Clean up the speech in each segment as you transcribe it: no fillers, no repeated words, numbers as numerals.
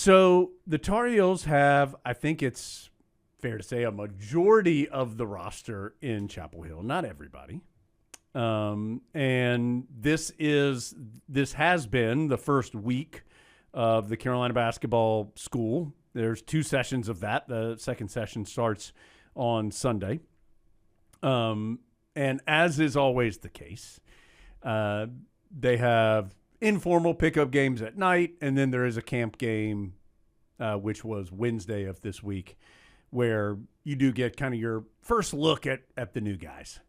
So the Tar Heels have, I think it's fair to say, a majority of the roster in Chapel Hill. Not everybody. And this has been the first week of the Carolina basketball school. There's 2 sessions of that. The second session starts on Sunday. And as is always the case, they have informal pickup games at night, and then there is a camp game, which was Wednesday of this week, where you do get kind of your first look at the new guys.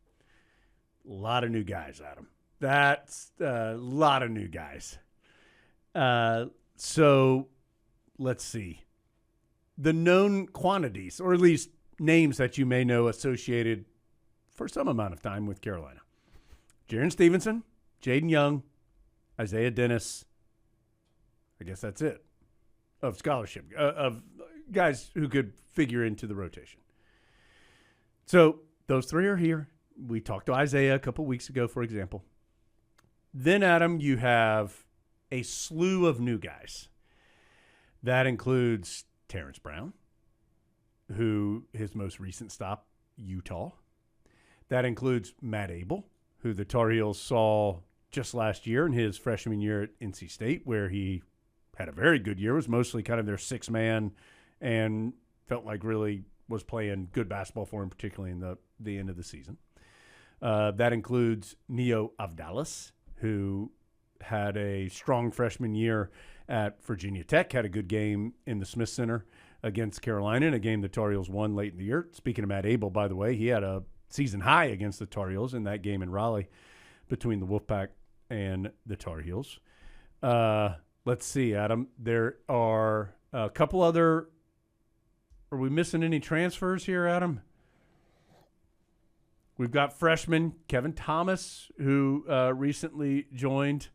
A lot of new guys, Adam. That's a lot of new guys. So let's see. The known quantities, or at least names that you may know associated for some amount of time with Carolina. Jaren Stevenson, Jaden Young, Isaiah Dennis. I guess that's it. Of scholarship, of guys who could figure into the rotation. So those 3 are here. We talked to Isaiah a couple weeks ago, for example. Then, Adam, you have a slew of new guys. That includes Terrence Brown, who his most recent stop, Utah. That includes Matt Abel, who the Tar Heels saw just last year in his freshman year at NC State, where he had a very good year, was mostly kind of their 6-man, and felt like really was playing good basketball for him, particularly in the end of the season. That includes Neo Avdalis, who had a strong freshman year at Virginia Tech, had a good game in the Smith Center against Carolina, in a game the Tar Heels won late in the year. Speaking of Matt Abel, by the way, he had a season high against the Tar Heels in that game in Raleigh between the Wolfpack and the Tar Heels. Let's see, Adam. There are a couple other – are we missing any transfers here, Adam? We've got freshman Kevin Thomas, who recently joined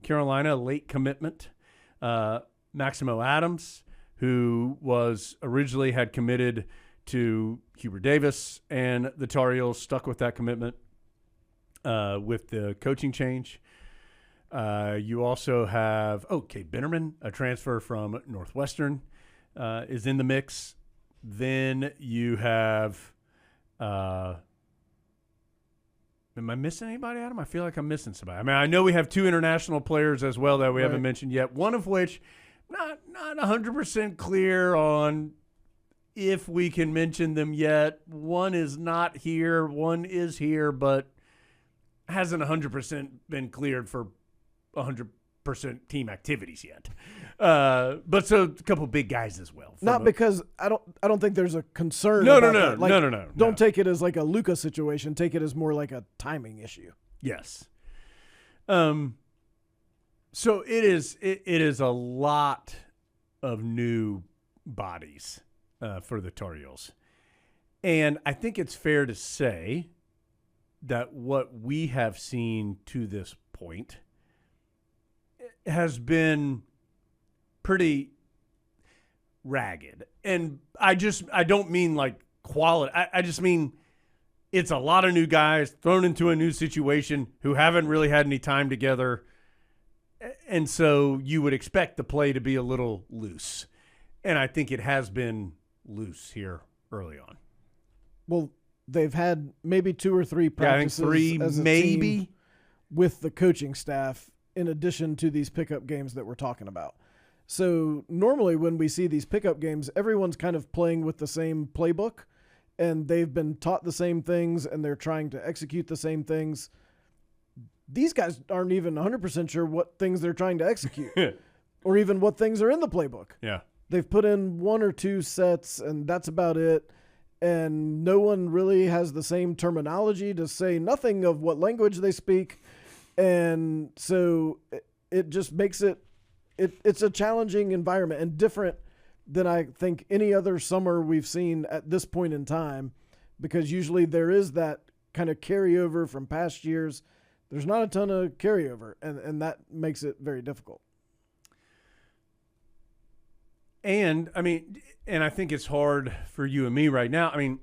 Carolina, a late commitment. Maximo Adams, who was originally had committed to Hubert Davis, and the Tar Heels stuck with that commitment with the coaching change. You also have, Cade Bennerman, a transfer from Northwestern, is in the mix. Then you have am I missing anybody, Adam? I feel like I'm missing somebody. I mean, I know we have 2 international players as well that we haven't mentioned yet, one of which not 100% clear on if we can mention them yet. One is not here. One is here, but hasn't 100% been cleared for 100% team activities yet. But so a couple big guys as well. Not because I don't think there's a concern. No. Don't take it as like a Lucas situation. Take it as more like a timing issue. Yes. So it is a lot of new bodies for the Tar Heels. And I think it's fair to say that what we have seen to this point has been pretty ragged. And I don't mean like quality. I just mean it's a lot of new guys thrown into a new situation who haven't really had any time together. And so you would expect the play to be a little loose. And I think it has been loose here early on. Well, they've had maybe 2 or 3 practices. I think 3 as a maybe team with the coaching staff, in addition to these pickup games that we're talking about. So normally when we see these pickup games, everyone's kind of playing with the same playbook, and they've been taught the same things, and they're trying to execute the same things. These guys aren't even 100% sure what things they're trying to execute or even what things are in the playbook. Yeah. They've put in 1 or 2 sets, and that's about it. And no one really has the same terminology, to say nothing of what language they speak. And so it just makes it's a challenging environment and different than I think any other summer we've seen at this point in time, because usually there is that kind of carryover from past years. There's not a ton of carryover, and that makes it very difficult. And, I think it's hard for you and me right now. I mean,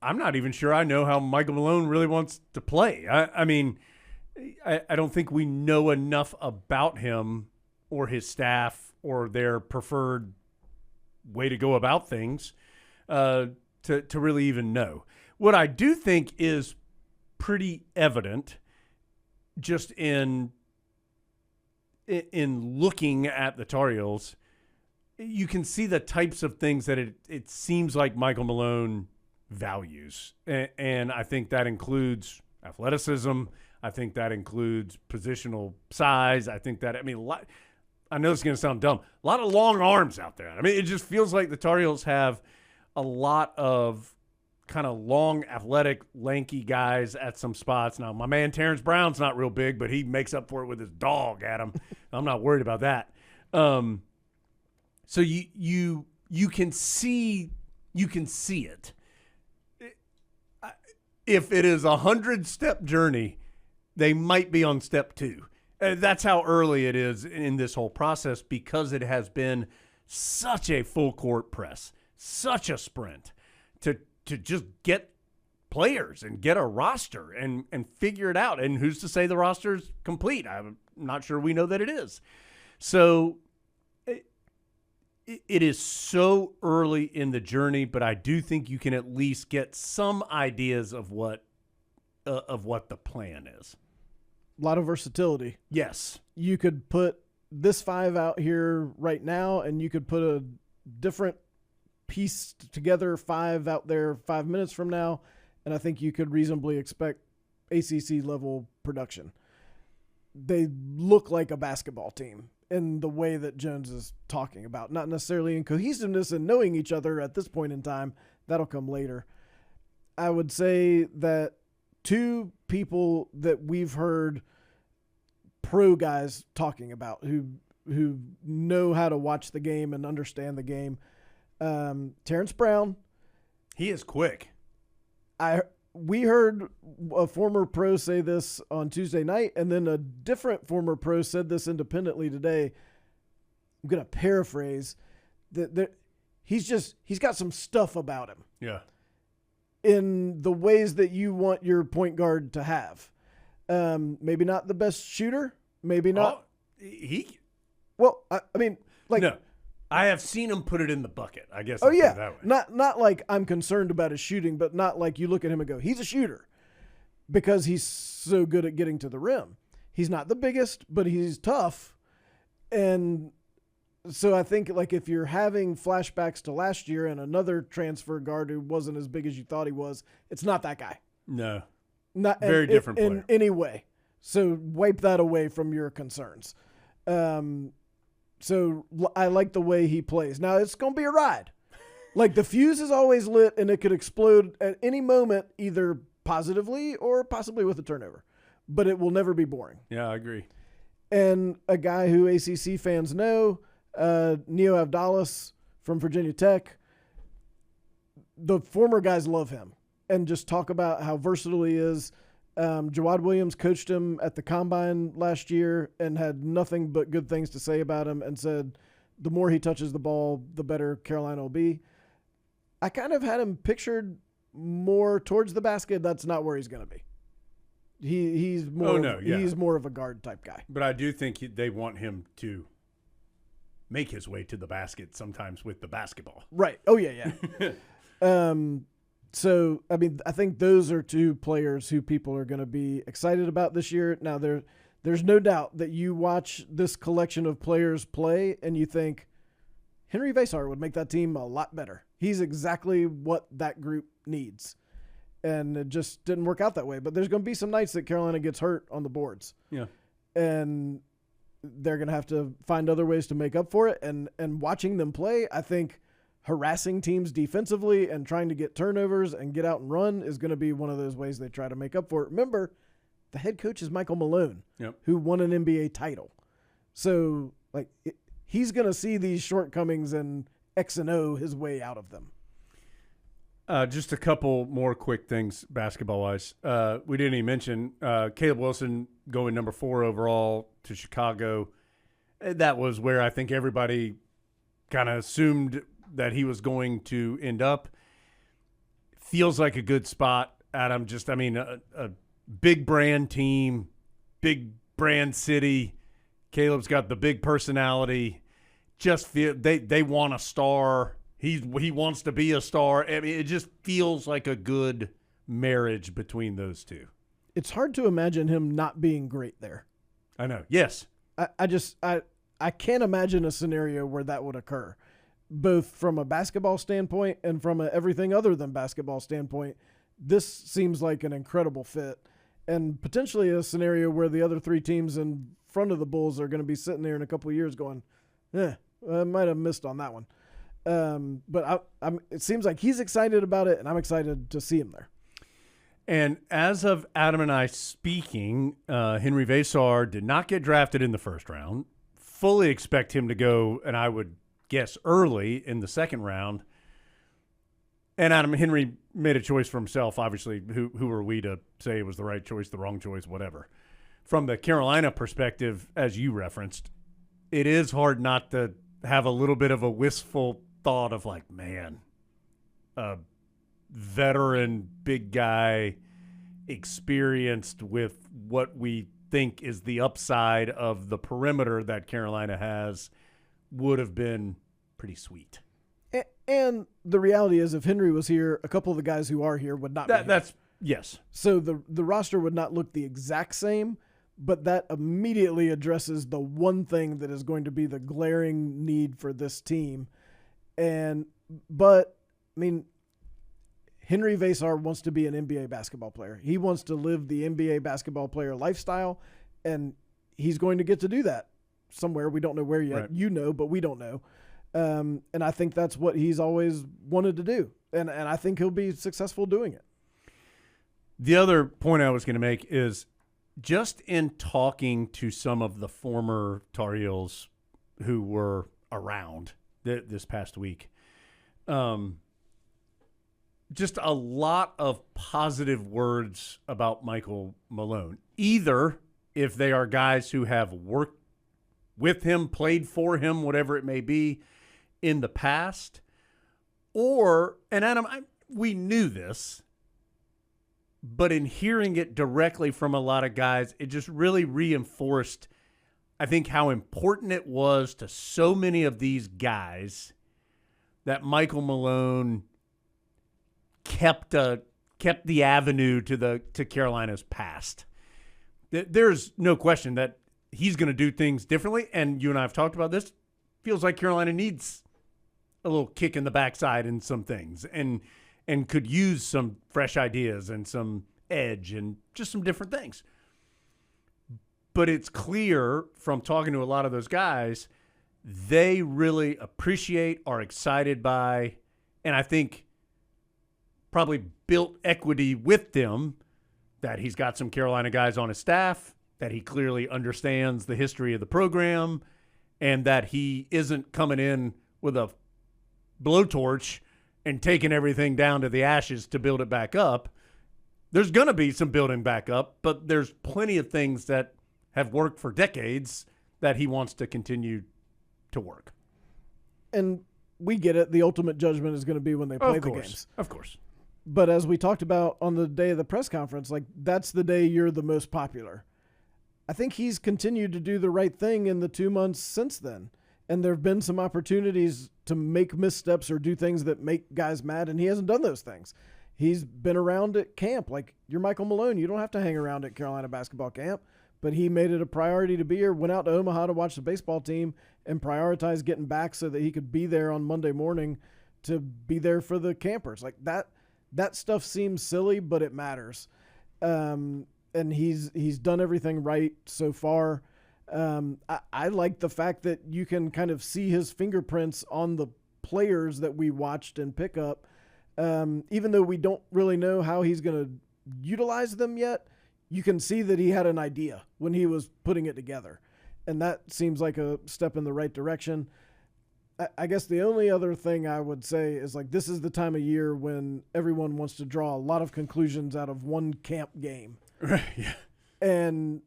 I'm not even sure I know how Michael Malone really wants to play. I don't think we know enough about him or his staff or their preferred way to go about things to really even know. What I do think is pretty evident just in looking at the Tar Heels, you can see the types of things that it seems like Michael Malone values. And I think that includes athleticism. I think that includes positional size. I think that, I know it's going to sound dumb, a lot of long arms out there. I mean, it just feels like the Tar Heels have a lot of kind of long, athletic, lanky guys at some spots. Now, my man Terrence Brown's not real big, but he makes up for it with his dog, Adam. I'm not worried about that. So you can see it. If it is 100-step journey, they might be on step 2. That's how early it is in this whole process, because it has been such a full court press, such a sprint to just get players and get a roster and figure it out. And who's to say the roster's complete? I'm not sure we know that it is. So it is so early in the journey, but I do think you can at least get some ideas of what the plan is. A lot of versatility. Yes. You could put this 5 out here right now, and you could put a different piece together 5 out there 5 minutes from now, and I think you could reasonably expect ACC level production. They look like a basketball team in the way that Jones is talking about, not necessarily in cohesiveness and knowing each other at this point in time. That'll come later. I would say that 2 people that we've heard pro guys talking about who know how to watch the game and understand the game. Terrence Brown. He is quick. We heard a former pro say this on Tuesday night, and then a different former pro said this independently today. I'm going to paraphrase that he's got some stuff about him. Yeah. In the ways that you want your point guard to have. Maybe not the best shooter. Maybe not. No. I have seen him put it in the bucket, I guess. Oh, yeah. That way. Not like I'm concerned about his shooting, but not like you look at him and go, he's a shooter, because he's so good at getting to the rim. He's not the biggest, but he's tough. And so I think, like, if you're having flashbacks to last year and another transfer guard who wasn't as big as you thought he was, it's not that guy. No. Not very different player. In any way. So wipe that away from your concerns. So I like the way he plays. Now, it's going to be a ride. Like, the fuse is always lit, and it could explode at any moment, either positively or possibly with a turnover. But it will never be boring. Yeah, I agree. And a guy who ACC fans know, Neo Abdalas from Virginia Tech, the former guys love him and just talk about how versatile he is. Jawad Williams coached him at the Combine last year and had nothing but good things to say about him, and said the more he touches the ball, the better Carolina will be. I kind of had him pictured more towards the basket. That's not where he's going to be. He's more of a guard type guy. But I do think they want him to make his way to the basket sometimes with the basketball. Right. Oh, yeah. So, I mean, I think those are 2 players who people are going to be excited about this year. Now, there's no doubt that you watch this collection of players play and you think Henry Vasar would make that team a lot better. He's exactly what that group needs. And it just didn't work out that way. But there's going to be some nights that Carolina gets hurt on the boards. Yeah. And they're going to have to find other ways to make up for it. And watching them play, I think harassing teams defensively and trying to get turnovers and get out and run is going to be one of those ways they try to make up for it. Remember, the head coach is Michael Malone, who won an NBA title. So, like, he's going to see these shortcomings and X and O his way out of them. Just a couple more quick things basketball-wise. We didn't even mention Caleb Wilson going number 4 overall to Chicago. That was where I think everybody kind of assumed that he was going to end up. Feels like a good spot, Adam. Just, I mean, a big brand team, big brand city. Caleb's got the big personality. just feel they want a star. He wants to be a star. I mean, it just feels like a good marriage between those two. It's hard to imagine him not being great there. I know. Yes. I can't imagine a scenario where that would occur, both from a basketball standpoint and from a everything other than basketball standpoint. This seems like an incredible fit, and potentially a scenario where the other three teams in front of the Bulls are going to be sitting there in a couple of years going, I might have missed on that one. But it seems like he's excited about it, and I'm excited to see him there. And as of Adam and I speaking, Henry Vasar did not get drafted in the first round. Fully expect him to go, and I would guess early in the second round. And Henry made a choice for himself. Obviously, who are we to say it was the right choice, the wrong choice, whatever. From the Carolina perspective, as you referenced, it is hard not to have a little bit of a wistful thought of like, man, a veteran, big guy, experienced with what we think is the upside of the perimeter that Carolina has would have been pretty sweet. And the reality is, if Henry was here, a couple of the guys who are here would not be here. That's yes. So the roster would not look the exact same, but that immediately addresses the one thing that is going to be the glaring need for this team. But I mean, Henry Vasar wants to be an NBA basketball player. He wants to live the NBA basketball player lifestyle, and he's going to get to do that somewhere. We don't know where yet. Right. You know, but we don't know. And I think that's what he's always wanted to do. And I think he'll be successful doing it. The other point I was going to make is just in talking to some of the former Tar Heels who were around this past week, just a lot of positive words about Michael Malone. Either if they are guys who have worked with him, played for him, whatever it may be, in the past, or, and Adam, we knew this, but in hearing it directly from a lot of guys, it just really reinforced, I think, how important it was to so many of these guys that Michael Malone kept the avenue to Carolina's past. There's no question that he's going to do things differently, and you and I have talked about this. Feels like Carolina needs a little kick in the backside in some things, and could use some fresh ideas and some edge and just some different things. But it's clear from talking to a lot of those guys, they really appreciate, are excited by, and I think probably built equity with them, that he's got some Carolina guys on his staff, that he clearly understands the history of the program, and that he isn't coming in with a blowtorch and taking everything down to the ashes to build it back up. There's going to be some building back up, but there's plenty of things that have worked for decades that he wants to continue to work. And we get it. The ultimate judgment is going to be when they play the games. Of course. But as we talked about on the day of the press conference, like, that's the day you're the most popular. I think he's continued to do the right thing in the 2 months since then. And there have been some opportunities to make missteps or do things that make guys mad, and he hasn't done those things. He's been around at camp. Like, you're Michael Malone. You don't have to hang around at Carolina basketball camp. But he made it a priority to be here, went out to Omaha to watch the baseball team, and prioritized getting back so that he could be there on Monday morning to be there for the campers. Like, that stuff seems silly, but it matters. And he's done everything right so far. I like the fact that you can kind of see his fingerprints on the players that we watched and pick up. Even though we don't really know how he's going to utilize them yet, you can see that he had an idea when he was putting it together. And that seems like a step in the right direction. I guess the only other thing I would say is, like, this is the time of year when everyone wants to draw a lot of conclusions out of one camp game. Right. Yeah. And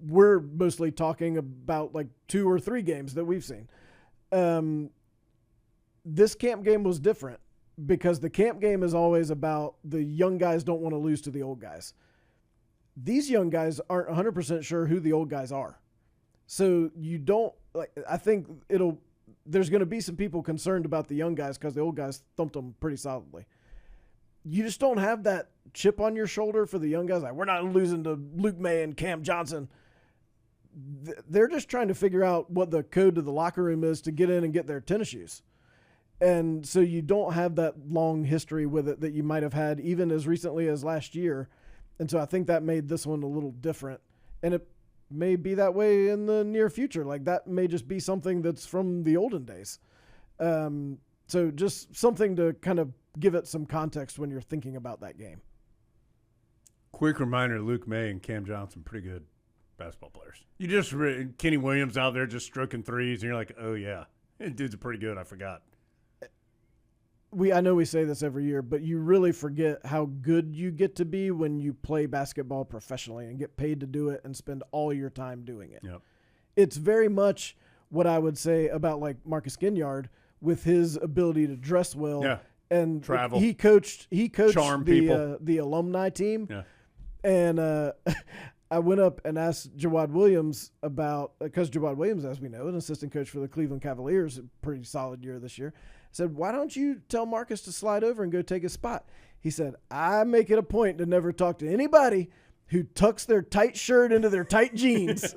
we're mostly talking about like 2 or 3 games that we've seen. This camp game was different because the camp game is always about the young guys don't want to lose to the old guys. These young guys aren't 100% sure who the old guys are. So you don't, like, I think there's going to be some people concerned about the young guys because the old guys thumped them pretty solidly. You just don't have that chip on your shoulder for the young guys. Like, we're not losing to Luke May and Cam Johnson. They're just trying to figure out what the code to the locker room is to get in and get their tennis shoes. And so you don't have that long history with it that you might have had even as recently as last year. And so I think that made this one a little different. And it may be that way in the near future. Like, that may just be something that's from the olden days. So just something to kind of give it some context when you're thinking about that game. Quick reminder, Luke May and Cam Johnson, pretty good basketball players. You just Kenny Williams out there just stroking threes, and you're like, oh, yeah, dudes are pretty good. I forgot. I know we say this every year, but you really forget how good you get to be when you play basketball professionally and get paid to do it and spend all your time doing it. Yep. It's very much what I would say about like Marcus Ginyard with his ability to dress well. Yeah. And travel. He coached Charm people. The alumni team. Yeah. And I went up and asked Jawad Williams about, because Jawad Williams, as we know, an assistant coach for the Cleveland Cavaliers, a pretty solid year this year. I said, why don't you tell Marcus to slide over and go take his spot? He said, I make it a point to never talk to anybody who tucks their tight shirt into their tight jeans.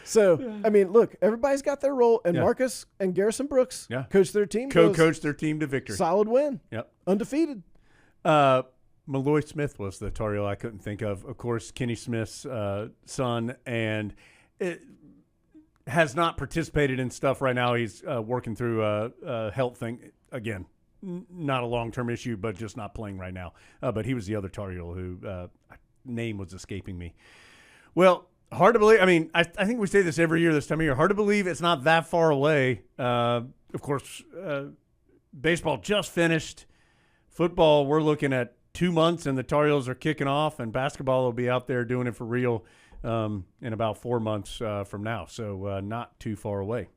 So, I mean, look, everybody's got their role, and Marcus and Garrison Brooks coach their team. Co-coach their team to victory. Solid win. Yep. Undefeated. Malloy Smith was the Tar Heel I couldn't think of. Of course, Kenny Smith's son, and it has not participated in stuff right now. He's working through a health thing. Again, not a long-term issue, but just not playing right now. But he was the other Tar Heel who name was escaping me. Well, hard to believe. I mean, I think we say this every year this time of year. Hard to believe it's not that far away. Of course, baseball just finished. Football, we're looking at 2 months, and the Tar Heels are kicking off, and basketball will be out there doing it for real in about 4 months from now. So not too far away.